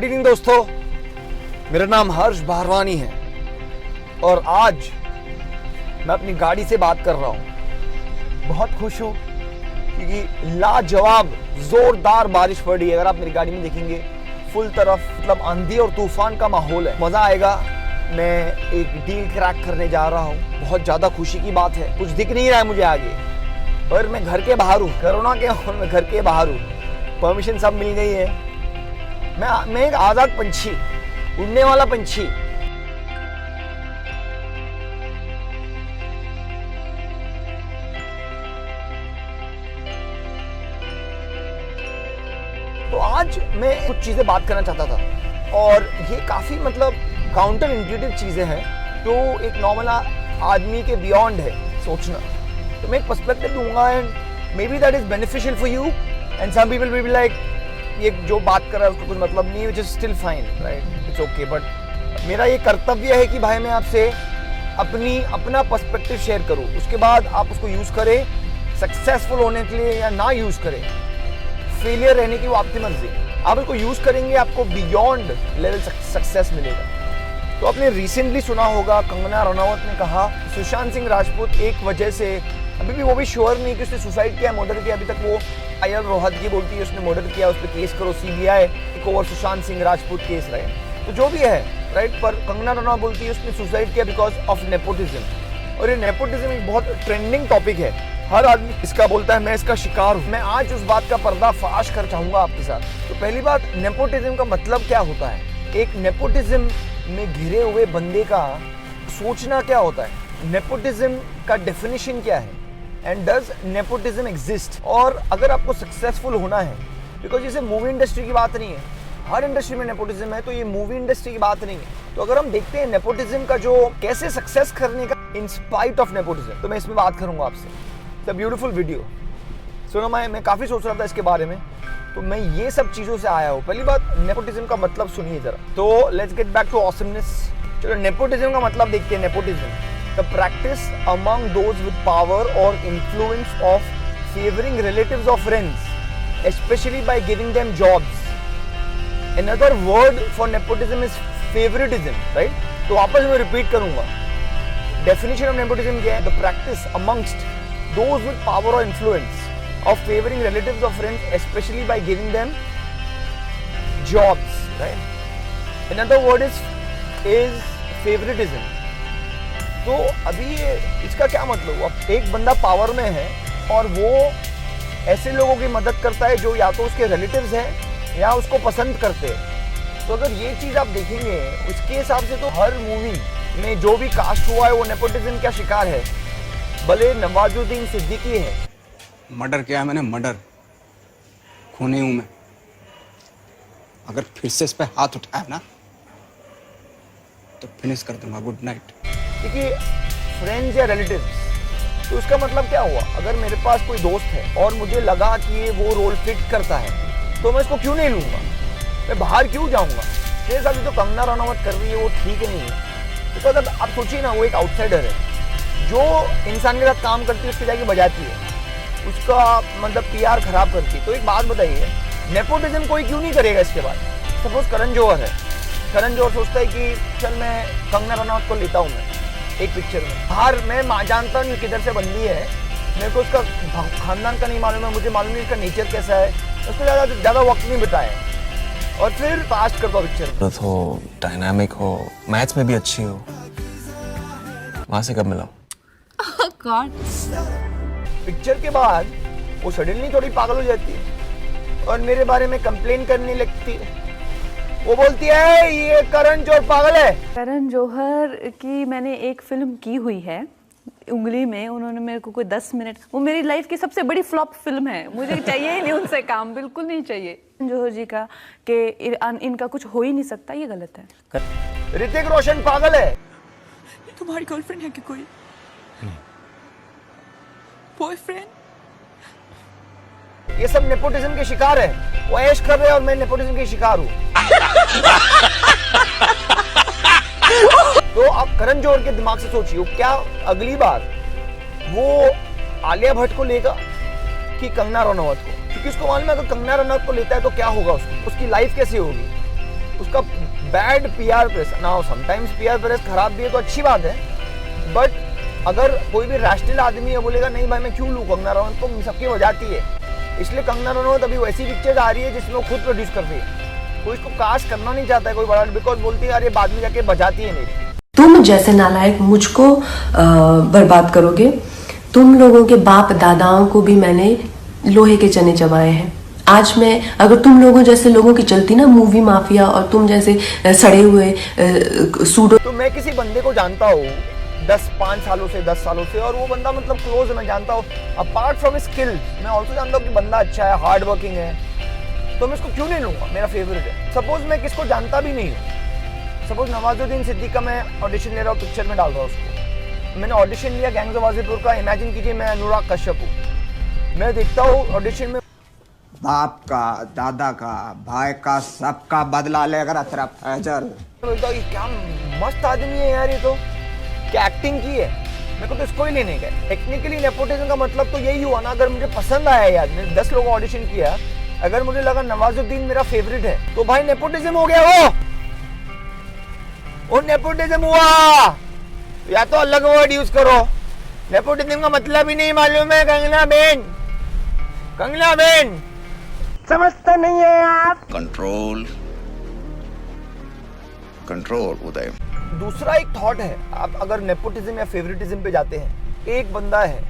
Good evening दोस्तों, मेरा नाम हर्ष भारवानी है और आज मैं अपनी गाड़ी से बात कर रहा हूँ। बहुत खुश हूँ क्योंकि लाजवाब जोरदार बारिश पड़ रही है। अगर आप मेरी गाड़ी में देखेंगे फुल तरफ मतलब आंधी और तूफान का माहौल है, मजा आएगा। मैं एक डील क्रैक करने जा रहा हूँ, बहुत ज्यादा खुशी की बात है। कुछ दिख नहीं रहा है मुझे आगे और मैं घर के बाहर हूँ, कोरोना के और मैं घर के बाहर हूँ। परमिशन सब मिल गई है। मैं एक आजाद पंछी, उड़ने वाला पंछी। तो आज मैं कुछ चीजें बात करना चाहता था और ये काफी मतलब काउंटर इंट्यूटिव चीजें हैं जो एक नॉर्मल आदमी के बियॉन्ड है सोचना। तो मैं एक पर्सपेक्टिव दूंगा and may be that is beneficial for you and some people will be like ये जो बात कर रहा है उसको कुछ मतलब नहीं, which is still fine, right, it's okay. But मेरा ये कर्तव्य है कि भाई मैं आपसे अपना पर्सपेक्टिव शेयर करूं, उसके बाद आप उसको यूज करें सक्सेसफुल होने के लिए या ना यूज करें, फेलियर रहने की वो आपकी मर्जी। आप उसको यूज करेंगे आपको बियॉन्ड लेवल सक्सेस मिलेगा। तो आपने रिसेंटली सुना होगा कंगना रनौत ने कहा सुशांत सिंह राजपूत एक वजह से, अभी भी वो भी श्योर नहीं कि उसने सुसाइड किया, मर्डर किया, अभी तक वो आयल रोहतगी बोलती है उसने मर्डर किया, उस पर केस करो, सीबीआई एक ओवर सुशांत सिंह राजपूत केस रहे। तो जो भी है राइट, पर कंगना रनौत बोलती है उसने सुसाइड किया बिकॉज ऑफ नेपोटिज्म। और ये नेपोटिज्म एक बहुत ट्रेंडिंग टॉपिक है, हर आदमी इसका बोलता है, मैं इसका शिकार हूँ। मैं आज उस बात का पर्दाफाश कर चाहूंगा आपके साथ। तो पहली बात, नेपोटिज्म का मतलब क्या होता है? एक नेपोटिज्म में घिरे हुए बंदे का सोचना क्या होता है? नेपोटिज्म का डेफिनेशन क्या है? And does nepotism exist? और अगर आपको सक्सेसफुल होना है, बिकॉज जैसे मूवी इंडस्ट्री की बात नहीं है, हर इंडस्ट्री में नेपोटिज्म है, तो ये मूवी इंडस्ट्री की बात नहीं है। तो अगर हम देखते हैं नेपोटिज्म का जो कैसे सक्सेस करने का इन स्पाइट ऑफ नेपोटिज्म, तो मैं इसमें बात करूंगा आपसे। It's a beautiful video. सुनो, मैं काफी सोच रहा था इसके बारे में, तो मैं ये सब चीजों से आया हूँ। पहली बात, नेपोटिज्म का मतलब सुनिए जरा। तो let's get back to awesomeness. चलो नेपोटिज्म का मतलब देखते हैं। Nepotism the practice among those with power or influence of favoring relatives or friends, especially by giving them jobs. Another word for nepotism is favoritism, right? तो वापस मैं repeat करूंगा। Definition of nepotism क्या है? The practice amongst those with power or influence of favoring relatives or friends, especially by giving them jobs, right? Another word is favoritism. तो अभी इसका क्या मतलब हुआ? एक बंदा पावर में है और वो ऐसे लोगों की मदद करता है जो या तो उसके रिलेटिव्स हैं या उसको पसंद करते हैं। तो अगर ये चीज आप देखेंगे उसके हिसाब से तो हर मूवी में जो भी कास्ट हुआ है वो नेपोटिज्म का शिकार है, भले नवाजुद्दीन सिद्दीकी है। मर्डर किया है मैंने, मर्डर, खूनी हूं मैं। अगर फिर से इस पे हाथ उठाया ना तो फिनिश कर दूंगा। Good night. देखिए, फ्रेंड्स या रिलेटिव्स, तो उसका मतलब क्या हुआ? अगर मेरे पास कोई दोस्त है और मुझे लगा कि वो रोल फिट करता है तो मैं इसको क्यों नहीं लूंगा? मैं बाहर क्यों जाऊंगा? मेरे साथ जो कंगना रनौत कर रही है वो ठीक नहीं है। तो अगर आप सोचिए ना, वो एक आउटसाइडर है जो इंसान के साथ काम करती है, उसके जाके बजाती है, उसका मतलब PR खराब करती है। तो एक बात बताइए, नेपोटिज्म कोई क्यों नहीं करेगा इसके बाद? सपोज करण जौहर है, करण जौहर सोचता है कि चल मैं कंगना रनौत को लेता हूँ मैं एक पिक्चर में। बाहर मैं जानता नहीं किधर से बंदी है, मेरे को उसका खानदान का नहीं मालूम है, मुझे मालूम नहीं इसका नेचर कैसा है, उसको ज़्यादा वक्त नहीं बिताया और फिर कास्ट कर दो पिक्चर। हो, डायनामिक हो, मैथ्स में भी अच्छी हो, वहाँ से कब मिला? पिक्चर के बाद वो सडनली थोड़ी पागल हो जाती है और मेरे बारे में कंप्लेन करने लगती है। वो बोलती है ये करण जौहर पागल है। करण जौहर की मैंने एक फिल्म की हुई है, उंगली में। उन्होंने मेरे को कोई 10 मिनट, वो मेरी लाइफ की सबसे बड़ी फ्लॉप फिल्म है। मुझे चाहिए ही नहीं उनसे काम, बिल्कुल नहीं चाहिए। जौहर जी का कि इनका कुछ हो ही नहीं सकता, ये गलत है। ऋतिक रोशन पागल है। तुम्हारी गर्लफ्रेंड है कि कोई बॉयफ्रेंड? ये सब नेपोटिज्म के शिकार है। वो ऐश कर रहे हैं और मैं नेपोटिज्म के शिकार हूँ। तो आप करण जौहर के दिमाग से सोचिए, क्या अगली बार वो आलिया भट्ट को लेगा कि कंगना रनौत को? क्योंकि उसको मालूम है अगर कंगना रनौत को लेता है तो क्या होगा, उसकी लाइफ कैसी होगी। उसका बैड पीआर प्रेस ना हो। समटाइम्स पीआर प्रेस खराब भी है तो अच्छी बात है, बट अगर कोई भी रैशनल आदमी है बोलेगा नहीं भाई मैं क्यों लूँ कंगना रनौत, तो सबकी बजाती है। इसलिए कंगना रनौत अभी वैसी पिक्चर आ रही है जिसमें वो खुद प्रोड्यूस कर रही है, कोई इसको कास्ट करना नहीं चाहता है कोई बड़ा, बिकॉज बोलती है यार ये बाद में जाके बजाती है मेरी। तुम जैसे नालायक मुझको बर्बाद करोगे। तुम लोगों के बाप दादाओं को भी मैंने लोहे के चने चबाए हैं। आज मैं अगर तुम लोगों जैसे लोगों की चलती ना मूवी माफिया और तुम जैसे सड़े हुए सूडो। तो मैं किसी बंदे को जानता हूँ 5 सालों से 10 सालों से, और वो बंदा मतलब क्लोज है, मैं जानता हूँ। अपार्ट फ्रॉम स्किल्स मैं ऑल्सो जानता हूँ कि बंदा अच्छा है, हार्ड वर्किंग है, तो मैं इसको क्यों नहीं लूंगा, मेरा फेवरेट है। सपोज मैं किसको जानता भी नहीं हूँ, सपोज नवाजुद्दीन सिद्दीकी का मैं ऑडिशन ले रहा हूँ, पिक्चर में डाल रहा हूँ उसको। मैंने ऑडिशन लिया गैंग्स ऑफ वासेपुर का, इमेजिन कीजिए मैं अनुराग कश्यप हूँ। मैं देखता हूँ ऑडिशन में बाप का, दादा का, भाई का, सबका बदला लेकर तेरा फैजल। बोलता हूँ क्या मस्त आदमी है यार, ये तो क्या एक्टिंग की है, मेरे को तो इसको ही लेने का। टेक्निकली नेपोटिज्म का मतलब तो यही हुआ ना, अगर मुझे पसंद आया यार, मैंने 10 लोगों ऑडिशन किया, अगर मुझे लगा नवाजुद्दीन मेरा फेवरेट है तो भाई नेपोटिज्म हो गया वो नेपोटिज्म हुआ। या तो अलग वर्ड यूज करो, नेपोटिज्म का मतलब ही नहीं मालूम है कंगना बेन, कंगना बेन समझते नहीं है आप। कंट्रोल कंट्रोल उदय। दूसरा एक थॉट है, आप अगर नेपोटिज्म या फेवरेटिज्म पे जाते हैं, एक बंदा है,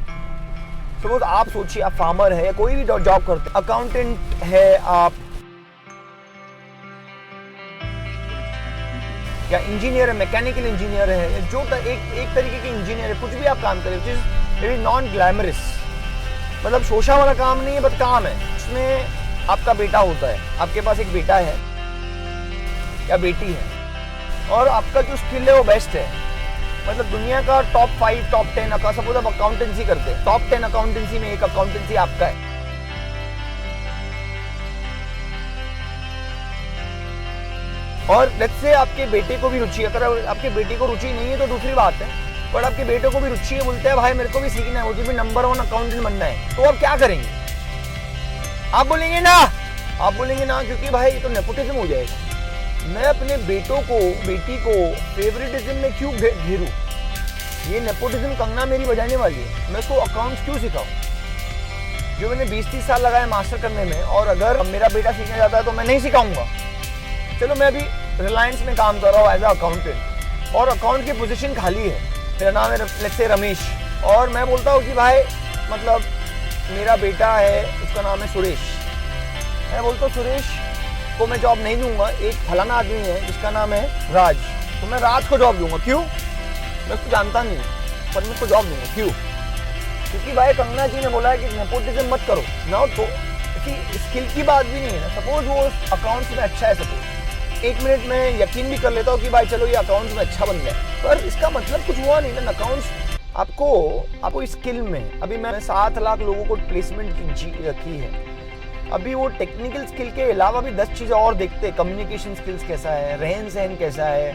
सपोज आप सोचिए आप फार्मर है या कोई भी जॉब करते हैं, अकाउंटेंट है आप या इंजीनियर है, मैकेनिकल इंजीनियर है, या जो एक तरीके के इंजीनियर है, कुछ भी आप काम करें, which is very non glamorous, मतलब शोशा वाला काम नहीं है, बट काम है। उसमें आपका बेटा होता है, आपके पास एक बेटा है या बेटी है, और आपका जो स्किल है वो बेस्ट है, मतलब दुनिया का टॉप 5 टॉप 10 का, सपोज आप अकाउंटेंसी करते हैं, टॉप 10 अकाउंटेंसी में एक अकाउंटेंसी आपका है। और लेट्स से आपके बेटे को भी रुचि है, अगर आपके बेटे को रुचि नहीं है तो दूसरी बात है, पर आपके बेटे को भी रुचि है, बोलते हैं भाई मेरे को भी सीखना है, मुझे भी नंबर 1 अकाउंटेंट बनना है, तो आप क्या करेंगे? आप बोलेंगे ना, आप बोलेंगे ना, क्योंकि भाई ये तो नेपोटिज्म हो जाएगा। मैं अपने बेटों को, बेटी को फेवरेटिज्म में क्यों घेरूं? ये नेपोटिज्म कंगना मेरी बजाने वाली है, मैं उसको अकाउंट्स क्यों सिखाऊं जो मैंने 20-30 साल लगाए मास्टर करने में, और अगर मेरा बेटा सीखना चाहता है तो मैं नहीं सिखाऊंगा। चलो मैं अभी रिलायंस में काम कर रहा हूँ एज अ अकाउंटेंट, और अकाउंट की पोजीशन खाली है, मेरा नाम है लेट्स से रमेश, और मैं बोलता हूँ कि भाई मतलब मेरा बेटा है, उसका नाम है सुरेश, मैं बोलता हूँ सुरेश को मैं जॉब नहीं दूंगा, एक फलाना आदमी है जिसका नाम है राज, तो मैं राज को जॉब दूंगा। क्यों? मैं उसको जानता नहीं, पर मैं उसको जॉब दूंगा। क्यों? क्योंकि भाई कंगना जी ने बोला है कि नेपोटिज्म मत करो ना, तो स्किल की बात भी नहीं है ना। सपोज वो अकाउंट्स में अच्छा है, सपोज 1 मिनट में यकीन भी कर लेता हूँ कि भाई चलो ये अकाउंट्स में अच्छा बन गया, पर इसका मतलब कुछ हुआ नहीं ना। अकाउंट्स आपको स्किल में, अभी मैं 7 लाख लोगों को प्लेसमेंट की है, अभी वो टेक्निकल स्किल के अलावा भी 10 चीज़ें और देखते हैं। कम्युनिकेशन स्किल्स कैसा है, रहन सहन कैसा है,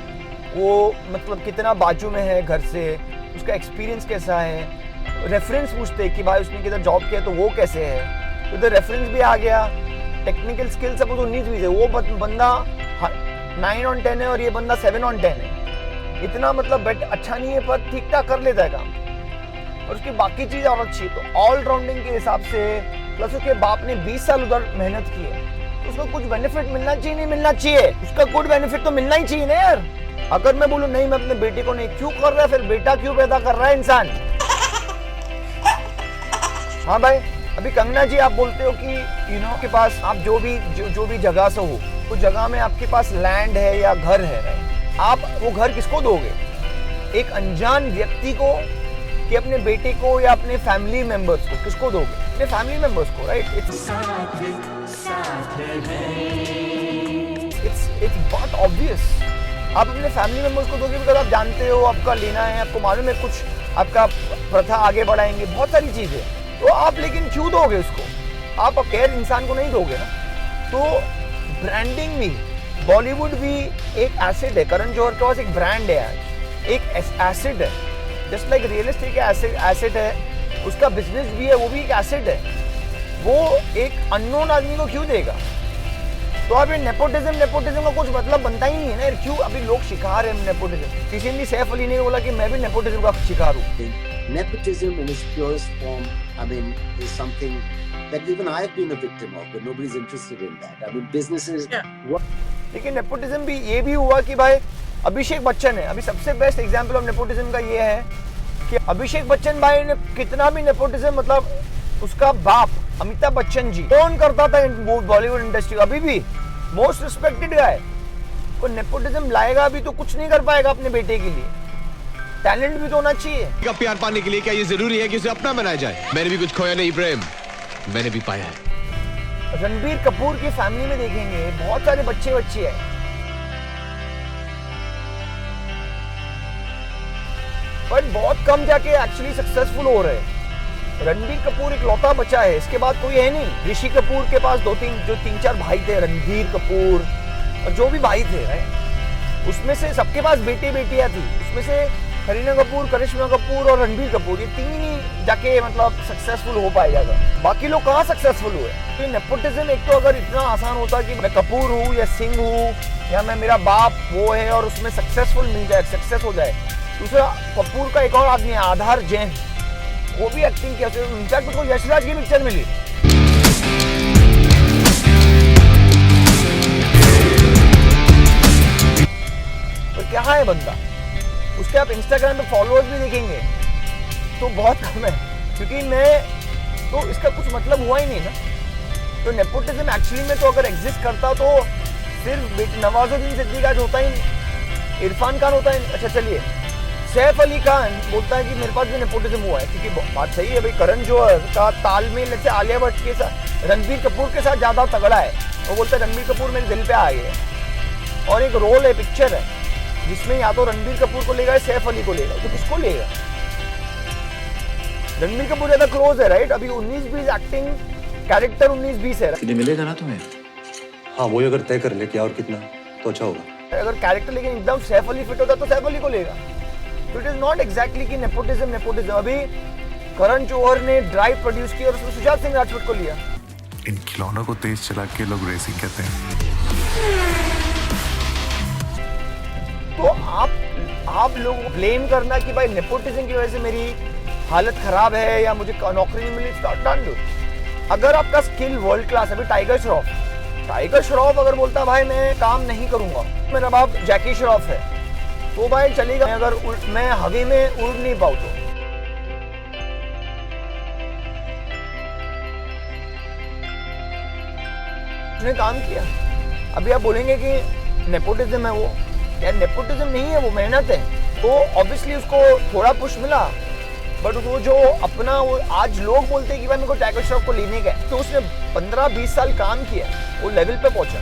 वो मतलब कितना बाजू में है घर से, उसका एक्सपीरियंस कैसा है, रेफरेंस पूछते हैं कि भाई उसने किधर जॉब किया तो वो कैसे है, उधर रेफरेंस भी आ गया। टेक्निकल स्किल सब तो 19 है, वो बंदा 9 on 10 है और ये बंदा 7 on 10 है। इतना मतलब बेट अच्छा नहीं है, पर ठीक ठाक कर लेता है काम, और उसकी बाकी चीज़ और अच्छी है। तो ऑलराउंडिंग के हिसाब से, प्लस उसके बाप ने 20 साल उधर मेहनत की है, तो उसको कुछ बेनिफिट मिलना चाहिए, नहीं मिलना चाहिए? उसका गुड बेनिफिट तो मिलना ही चाहिए ना यार। अगर मैं बोलूँ नहीं मैं अपने बेटे को नहीं, क्यों कर रहा है फिर? बेटा क्यों पैदा कर रहा है इंसान? हाँ भाई, अभी कंगना जी आप बोलते हो कि के पास आप जो भी जगह से हो, उस जगह में आपके पास लैंड है या घर है, आप वो घर किसको दोगे? एक अनजान व्यक्ति को, कि अपने बेटे को या अपने फैमिली मेंबर्स को? किसको दोगे? अपने फैमिली मेंबर्स को, राइट? इट्स बहुत ऑब्वियस। आप अपने फैमिली मेंबर्स को दोगे बिकॉज आप जानते हो आपका लेना है, आपको मालूम है कुछ आपका प्रथा आगे बढ़ाएंगे, बहुत सारी चीजें, तो आप लेकिन क्यों दोगे उसको? आप अकेले इंसान को नहीं दोगे ना। तो ब्रांडिंग भी, बॉलीवुड भी एक एसेट है। करण जौहर के पास एक ब्रांड है आज, एक एसेट है, जस्ट लाइक रियल एस्टेट का एसेट है, उसका बिजनेस भी है, वो भी एक एसेट है। वो एक अननोन आदमी को क्यों देगा? तो अब ये नेपोटिज्म का कुछ मतलब बनता ही नहीं है ना यार। क्यों अभी लोग शिकार है नेपोटिज्म? किसी ने सैफ अली ने बोला कि मैं भी नेपोटिज्म का शिकार हूँ। Nepotism in its purest form, I mean, is something that even I've been a victim of, but nobody's interested in that. I mean, businesses. लेकिन नेपोटिज्म भी ये भी हुआ कि भाई अभिषेक बच्चन है, अभी सबसे बेस्ट एग्जांपल ऑफ नेपोटिज्म का ये है कि अभिषेक बच्चन भाई ने कितना भी नेपोटिज्म, मतलब उसका बाप अमिताभ बच्चन जी कौन करता था बॉलीवुड इंडस्ट्री, अभी भी मोस्ट रिस्पेक्टेड गाय। वो नेपोटिज्म लाएगा भी तो कुछ नहीं कर पाएगा अपने बेटे के लिए। टैलेंट भी तो होना चाहिए। का प्यार पाने के लिए क्या ये जरूरी है कि उसे अपना बनाया जाए? मैंने भी कुछ खोया नहीं प्रेम, मैंने भी पाया है। रणबीर कपूर की फैमिली में देखेंगे बहुत सारे बच्चे हैं, पर बहुत कम जाके एक्चुअली सक्सेसफुल हो रहे हैं। रणबीर कपूर एक लौता बच्चा है, इसके बाद कोई है नहीं। ऋषि कपूर के पास तीन चार भाई थे, रणबीर कपूर और जो भी भाई थे, उसमें से सबके पास बेटियां थी। उसमें से करीना कपूर, करिश्मा कपूर और रणबीर कपूर, ये तीन ही जाके मतलब सक्सेसफुल हो पाएगा। बाकी लोग कहाँ सक्सेसफुल हुए? तो नेपोटिज्म एक तो अगर इतना आसान होता कि मैं कपूर हूँ या सिंह हूँ या मैं मेरा बाप वो है और उसमें सक्सेसफुल मिल जाए, सक्सेस हो जाए। दूसरा कपूर का एक और आदमी है आधार जैन, वो भी एक्टिंग किया, इनफैक्ट उसको यशराज की पिक्चर मिली। तो क्या है बंदा, उसके आप इंस्टाग्राम पे फॉलोअर्स भी देखेंगे तो बहुत कम है, क्योंकि तो इसका कुछ मतलब हुआ ही नहीं ना। तो नेपोटिज्म एक्चुअली में तो अगर एग्जिस्ट करता तो सिर्फ नवाजुद्दीन सिद्दीकी आज होता ही, इरफान खान होता है। अच्छा चलिए, सैफ अली खान बोलता है कि मेरे पास भी नेपोटिज्म हुआ है, क्योंकि बात सही है भाई, करण जौहर का तालमेल जैसे आलिया भट्ट के साथ, रणबीर कपूर के साथ ज्यादा तगड़ा है। वो बोलता है रणबीर कपूर मेरे दिल पे आ गए, और एक रोल है, पिक्चर है जिसमें या तो रणबीर कपूर को लेगा या सैफ अली को लेगा, तो किसको लेगा? रणबीर कपूर ज्यादा क्लोज है, राइट? अभी 19-20 एक्टिंग कैरेक्टर 19-20 है। मिलेगा ना तुम्हें? हाँ, वो अगर तय कर ले क्या और कितना तो अच्छा होगा। अगर कैरेक्टर लेकिन एकदम सैफ अली फिट होता तो सैफ अली को लेगा। तो इट इज नॉट एग्जैक्टली कि नेपोटिज्म। अभी करण जौहर ने ड्राइव प्रोड्यूस किया और उसमें सुशांत सिंह राजपूत को लिया। इन खिलौनों को तेज चला के लोग रेसिंग कहते हैं। तो आप लोगों को ब्लेम करना कि भाई नेपोटिज्म की वजह से मेरी हालत खराब है या मुझे नौकरी नहीं मिली, डन डू। अगर आपका स्किल वर्ल्ड क्लास है, अभी टाइगर श्रॉफ अगर बोलता भाई मैं काम नहीं करूंगा, मेरा बाप जैकी श्रॉफ है, तो भाई चलेगा। अगर मैं हवा में उड़ नहीं पाऊँ तो उसने काम किया। अभी आप बोलेंगे कि नेपोटिज्म है, वो यार नेपोटिज्म नहीं है, वो मेहनत है। तो ऑब्वियसली उसको थोड़ा पुश मिला, बट वो जो अपना वो आज लोग बोलते हैं कि भाई मेरे को टाइगर श्रॉफ को लेने का है, तो उसने 15-20 साल काम किया, वो लेवल पे पहुंचा।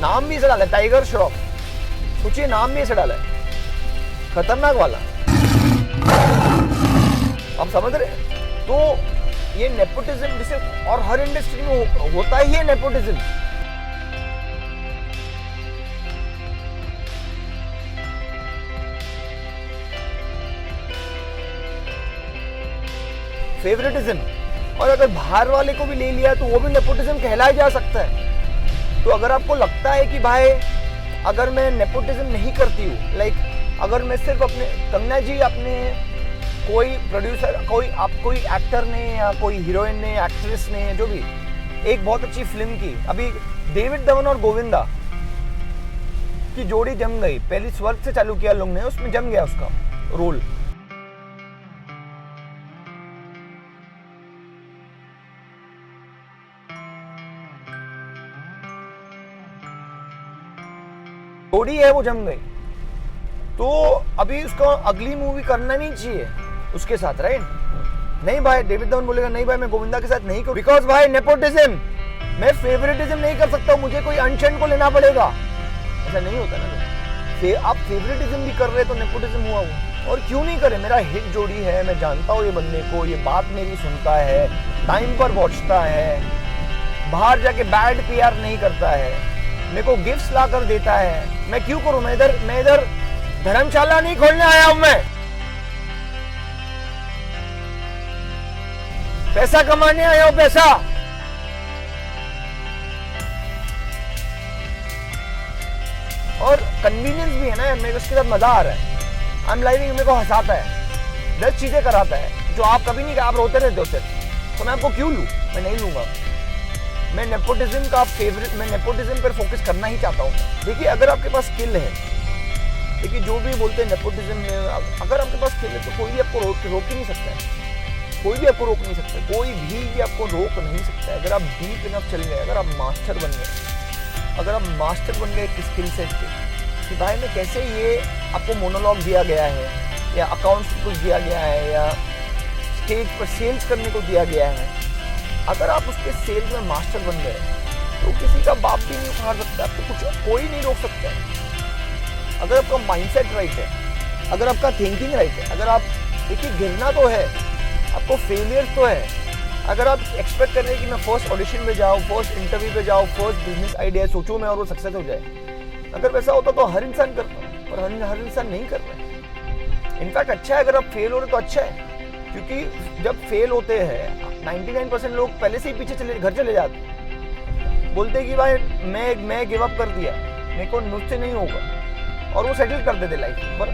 नाम भी ऐसा डाला टाइगर श्रॉफ, सोचिए नाम भी ऐसा डाला है, खतरनाक वाला। आप समझ रहे? तो ये नेपोटिज्म जिसे और हर इंडस्ट्री में होता ही है नेपोटिज्म। फेवरेटिज्म, और अगर बाहर वाले को भी ले लिया तो वो भी नेपोटिज्म कहलाया जा सकता है। तो अगर आपको लगता है कि भाई अगर मैं नेपोटिज्म नहीं करती हूँ, लाइक अगर मैं सिर्फ अपने कंगना जी अपने कोई प्रोड्यूसर कोई एक्टर ने या कोई हीरोइन ने एक्ट्रेस ने जो भी एक बहुत अच्छी फिल्म की, अभी डेविड धवन और गोविंदा की जोड़ी जम गई, पहली स्वर्ग से चालू किया लोग ने, उसमें जम गया उसका रोल। जोड़ी है वो जम गई, तो अभी उसको अगली मूवी करना नहीं चाहिए उसके साथ, राइट? नहीं भाई, डेविड धवन बोलेगा नहीं भाई मैं गोविंदा के साथ नहीं करूं, बिकॉज भाई नेपोटिज्म, मैं फेवरेटिज्म नहीं कर सकता, मुझे कोई अनशन को लेना पड़ेगा। ऐसा नहीं होता ना। आप फेवरेटिज्म भी कर रहे तो नेपोटिज्म हुआ वो, और क्यों नहीं करे? मेरा हिट जोड़ी है, मैं जानता हूँ ये बंदे को, ये बात मेरी सुनता है, टाइम पर पहुंचता है, बाहर जाके बैड पीआर नहीं करता है, मेरे को गिफ्ट्स ला कर देता है। मैं क्यों करूं? मैं इधर धर्मशाला नहीं खोलने आया हूं, मैं पैसा कमाने आया हूं, पैसा। और कन्वीनियंस भी है ना, मेरे को उसके साथ मजा आ रहा है। आई एम लाइविंग, मेरे को हंसाता है, 10 चीजें कराता है जो आप कभी नहीं, आप रोते रहते हो सिर्फ, तो मैं आपको क्यों लूँ? मैं नहीं लूंगा। मैं नेपोटिज्म का फेवरेट, मैं नेपोटिज्म पर फोकस करना ही चाहता हूँ। देखिए अगर आपके पास स्किल है, देखिए जो भी बोलते हैं नेपोटिज्म में, अगर आपके पास स्किल है तो कोई भी आपको रोक ही नहीं सकता है, कोई भी आपको रोक नहीं सकता, कोई भी आपको रोक नहीं सकता है। अगर आप डीप इनफ चल गए, अगर आप मास्टर बन गए, अगर आप मास्टर बन गए एक स्किल सेट पे कि भाई मैं कैसे, ये आपको मोनोलॉग दिया गया है या अकाउंट्स कुछ दिया गया है या स्टेज पर सेल्स करने को दिया गया है, अगर आप उसके सेल्स में मास्टर बन गए तो किसी का बाप भी नहीं उखाड़ सकता, आपको कुछ कोई नहीं रोक सकता है। अगर आपका माइंडसेट राइट है, अगर आपका थिंकिंग राइट है, अगर आप, देखिए गिरना तो है, आपको फेलियर तो है। अगर आप एक्सपेक्ट कर रहे हैं कि मैं फर्स्ट ऑडिशन पे जाऊँ, फर्स्ट इंटरव्यू पे जाऊँ, फर्स्ट बिजनेस आइडिया सोचूं मैं और वो सक्सेस हो जाए, अगर वैसा होता तो हर इंसान करता, और हर इंसान नहीं कर रहा है। इनफैक्ट अच्छा है अगर आप फेल हो रहे तो अच्छा है, क्योंकि जब फेल होते हैं 99% लोग पहले से ही पीछे घर चले जाते हैं, बोलते कि भाई मैं गिव अप कर दिया, मेरे को मुझसे नहीं होगा, और वो सेटल कर देते लाइफ। पर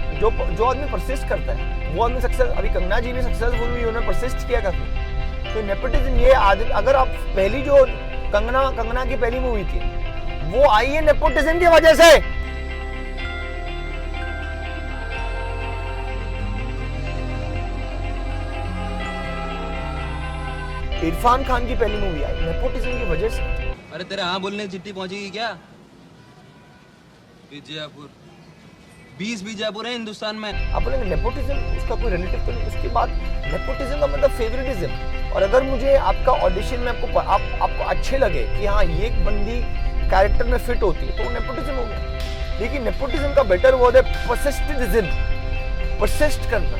जो आदमी परसिस्ट करता है वो आदमी सक्सेस, अभी कंगना जी भी सक्सेसफुल हुई, उन्होंने परसिस्ट किया काफी। तो नेपोटिज्म ये आदत, अगर आप पहली जो कंगना की पहली मूवी थी वो आई है नेपोटिज्म की वजह से। इरफान खान की पहली मूवी आई नेपोटिज्म की वजह से। अरे तेरे हाँ बोलने चिट्ठी पहुंचेगी क्या? बीजापुर, 20 बीजापुर है हिंदुस्तान में। आप बोलेंगे नेपोटिज्म, उसका कोई रिलेटिव तो नहीं। उसके बाद नेपोटिज्म का मतलब फेवरेटिज्म। और अगर मुझे आपका ऑडिशन में आपको अच्छे लगे कि हाँ ये एक बंदी कैरेक्टर में फिट होती है, तो नेपोटिज्म हो गया। लेकिन नेपोटिज्म का बेटर वर्ड है परसिस्टेंटिज्म, परसिस्ट करना,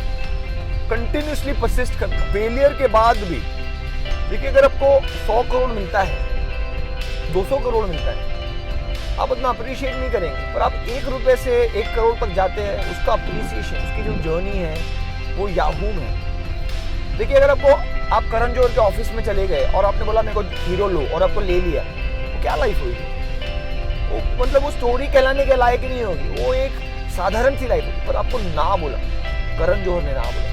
कंटिन्यूसली परसिस्ट करना, फेलियर के बाद भी। देखिए अगर आपको 100 करोड़ मिलता है, 200 करोड़ मिलता है, आप उतना अप्रिशिएट नहीं करेंगे, पर आप 1 रुपए से 1 करोड़ तक जाते हैं, उसका अप्रिसिएशन, उसकी जो जर्नी है वो याहू में। देखिए अगर आप करण जौहर के ऑफिस में चले गए और आपने बोला मेरे को हीरो लो, और आपको ले लिया, तो क्या लाइफ हुई? वो मतलब वो स्टोरी कहलाने के लायक नहीं होगी, वो एक साधारण सी लाइफ होगी। पर आपको ना बोला, करण जौहर ने ना बोला,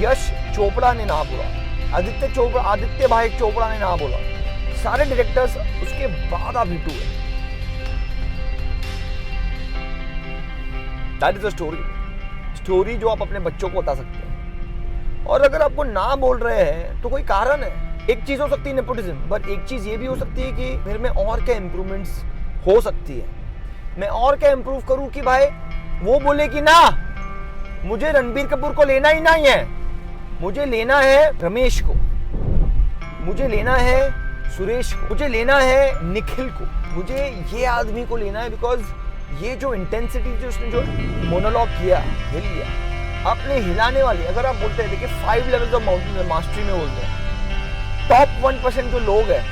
यश चोपड़ा ने ना बोला, आदित्य भाई चोपड़ा ने ना बोला, सारे डायरेक्टर्स, उसके बाद आप हिट हुए। दैट इज अ स्टोरी जो आप अपने बच्चों को बता सकते हैं। और अगर आपको ना बोल रहे हैं तो कोई कारण है। एक चीज हो सकती है नेपोटिज्म, पर एक चीज ये भी हो सकती है कि मेरे में और क्या इंप्रूवमेंट्स हो सकती है, मैं और क्या इंप्रूव करूं कि भाई वो बोले कि ना मुझे रणबीर कपूर को लेना ही नहीं है, मुझे लेना है रमेश को, मुझे लेना है सुरेश को, मुझे लेना है निखिल को, मुझे ये आदमी को लेना है। बिकॉज ये जो इंटेंसिटी जो उसने जो मोनोलॉग किया, हिल लिया, आपने हिलाने वाली। अगर आप बोलते हैं, देखिए 5 लेवल्स ऑफ माउंटेन मास्टरी में बोलते हैं, टॉप 1% जो लोग हैं,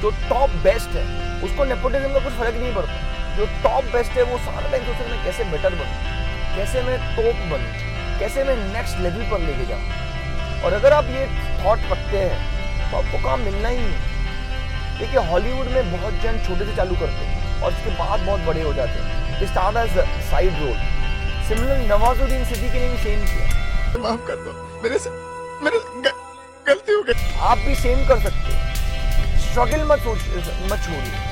जो टॉप बेस्ट है, उसको नेपोटिज्म का कुछ फर्क नहीं पड़ता। जो टॉप बेस्ट है वो सारा टाइम सोचते हैं मैं कैसे बेटर बनूं, कैसे मैं टॉप बनूं, कैसे मैं नेक्स्ट लेवल पर लेके जाऊं। और अगर आप ये थॉट रखते हैं तो आपको काम मिलना ही नहीं। देखिए हॉलीवुड में बहुत जन छोटे से चालू करते हैं और उसके बाद बहुत बड़े हो जाते हैं, start as side role. Similar Nawazuddin Siddiqui ने भी सेम किया। माफ कर दो, मेरे गलती हो गई। आप भी सेम कर सकते हैं। स्ट्रगल मत छोड़िए।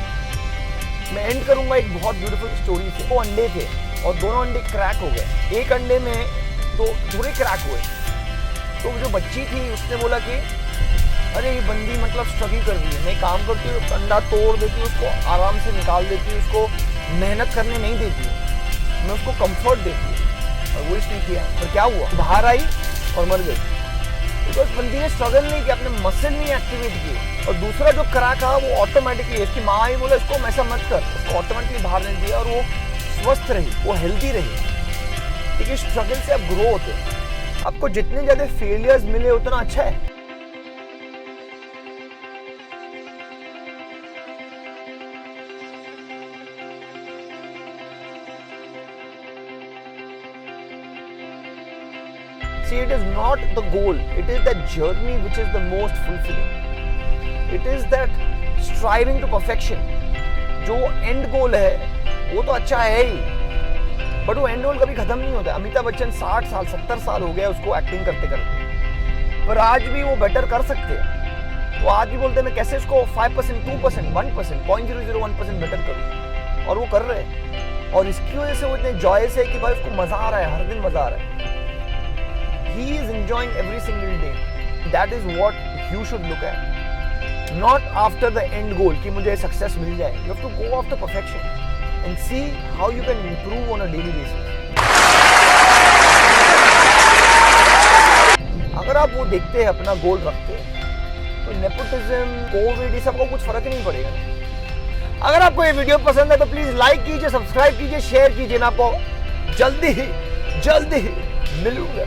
मैं एंड करूंगा एक बहुत ब्यूटीफुल स्टोरी से। 2 अंडे थे और दोनों अंडे क्रैक हो गए। एक अंडे में तो पूरे क्रैक हुए। तो जो बच्ची थी उसने बोला कि अरे ये बंदी मतलब स्ट्रगल कर रही है, मैं काम करती हूँ, अंडा तोड़ देती हूँ, उसको आराम से निकाल देती हूँ, उसको मेहनत करने नहीं देती, मैं उसको कंफर्ट देती हूँ। और वो इसने किया, पर क्या हुआ, बाहर आई और मर गई। बिकॉज बंदी ने स्ट्रगल नहीं किया, अपने मसल नहीं एक्टिवेट किए। और दूसरा जो क्रैक था वो ऑटोमेटिकली, इसकी माँ ही बोला इसको ऐसा मत कर, उसको ऑटोमेटिकली बाहर नहीं दिया और वो स्वस्थ रही, वो हेल्दी रही। क्योंकि स्ट्रगल से आप ग्रो होते हैं। आपको जितने ज्यादा फेलियर्स मिले उतना अच्छा है। See, it is not the goal, it is the journey which is the most fulfilling. It is that striving to perfection. जो end goal है वो तो अच्छा है ही, बट वो एंड रोल कभी खत्म नहीं होता। अमिताभ बच्चन 60 साल 70 साल हो गया उसको एक्टिंग करते करते, पर आज भी वो बेटर कर सकते हैं। वो आज भी बोलते हैं मैं कैसे इसको 5%, 2%, 1%, 0.001% बेटर करूं, और वो कर रहे हैं। और इसकी वजह से वो इतने जॉयस है कि भाई उसको मजा आ रहा है, हर दिन मजा आ रहा है। He is enjoying every single day. That is what you should look at, not after the end goal कि मुझे सक्सेस मिल जाए। You have to go after perfection and see how you can improve on a daily basis. अगर आप वो देखते हैं, अपना गोल रखते हैं, तो नेपोटिज्म, कोविड, ये सबको कुछ फर्क नहीं पड़ेगा। अगर आपको ये वीडियो पसंद है तो प्लीज लाइक कीजिए, सब्सक्राइब कीजिए, शेयर कीजिए। ना आपको जल्दी ही मिलूंगा।